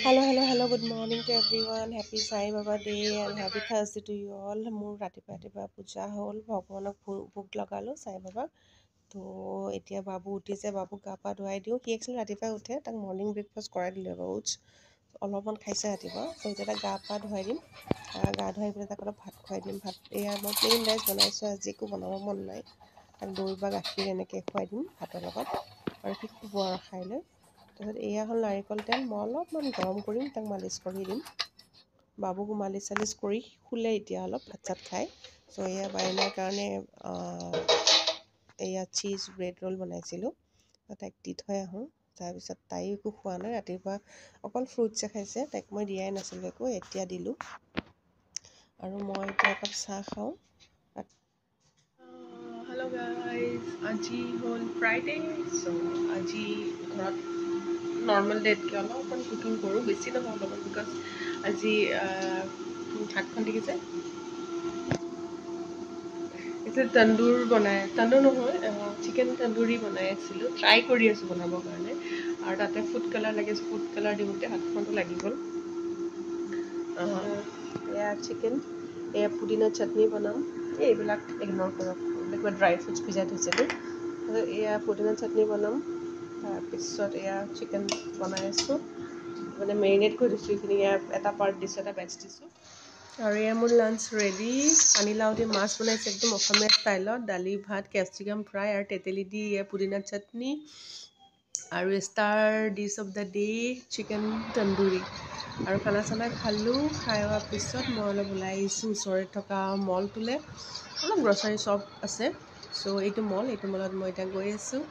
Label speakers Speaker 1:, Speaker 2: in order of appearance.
Speaker 1: Hello. Good morning to everyone. Happy Sai Baba Day and happy Thursday to you all. মোৰ ৰাতিপুৱা পূজা হ'ল ভগৱানক ভোগ লগালোঁ সাই বাবাক তো এতিয়া বাবু উঠিছে বাবুক গা পা ধুৱাই দিওঁ সি একচুৱেলি ৰাতিপুৱাই উঠে তাক মৰ্ণিং ব্ৰেকফাষ্ট কৰাই দিলোঁ এবাৰ উঠছ অলপমান খাইছে ৰাতিপুৱা তো এতিয়া তাক গা পা ধুৱাই দিম গা ধুৱাই পেলাই তাক অলপ ভাত খুৱাই দিম ভাত এয়া মই প্লেইন ৰাইচ বনাইছোঁ আজি একো বনাব মন নাই তাক দৈ বা গাখীৰ এনেকৈ খুৱাই দিম ভাতৰ লগত আৰু সি শুব আৰু খাই লৈ তাৰপিছত এয়া হ'ল নাৰিকল তেল মই অলপমান গৰম কৰিম তাক মালিচ কৰি দিম বাবুকো মালিচ চালিচ কৰি শুলে এতিয়া অলপ ভাত চাত খাই চ' এয়া বাইনাৰ কাৰণে এয়া চীজ ব্ৰেড ৰোল বনাইছিলোঁ তাইক দি থৈ আহোঁ তাৰপিছত তাইও একো খোৱা নাই ৰাতিপুৱা অকল ফ্ৰুটছে খাইছে তাইক মই দিয়াই নাছিলোঁ একো এতিয়া দিলোঁ আৰু মই এতিয়া একাপ চাহ খাওঁ হেল্ল' গাইজ আজি হ'ল ফ্ৰাইডে চ' আজি ঘৰত নৰ্মেল ডেটকৈ অলপমান কুকিং কৰোঁ বেছি নহয় অলপমান বিকজ আজি ভাতখন দেখিছে এইটো তন্দুৰ নহয় চিকেন তন্দুৰী বনাই আছিলোঁ ট্ৰাই কৰি আছোঁ বনাবৰ কাৰণে আৰু তাতে ফুড কালাৰ লাগিছে ফুড কালাৰ দিওঁতে হাতখনটো লাগি গ'ল এয়া চিকেন এয়া পুদিনা চাটনি বনাম এইবিলাক ইগন'ৰ কৰক এইবিলাক কিবা ড্ৰাই ফ্ৰুটছ ভিজাই থৈছিলোঁ এয়া পুদিনা চাটনি বনাম তাৰপিছত এয়া চিকেন বনাই আছোঁ মানে মেৰিনেট কৰি দিছোঁ এইখিনি এটা পাৰ্ট দিছোঁ এটা বেটছ দিছোঁ আৰু এয়া মোৰ লাঞ্চ ৰেডি পানীলাও দি মাছ বনাইছে একদম অসমীয়া ষ্টাইলত দালি ভাত কেপচিকাম ফ্ৰাই আৰু তেতেলী দি এয়া পুদিনা চাটনি আৰু star dish of the day chicken tandoori আৰু খানা চানা খালোঁ খাই হোৱাৰ পিছত মই অলপ ওলাই আহিছোঁ ওচৰতে থকা মলটোলৈ অলপ গ্ৰচাৰী শ্বপ আছে চ' এইটো মলত মই এতিয়া গৈ আছোঁ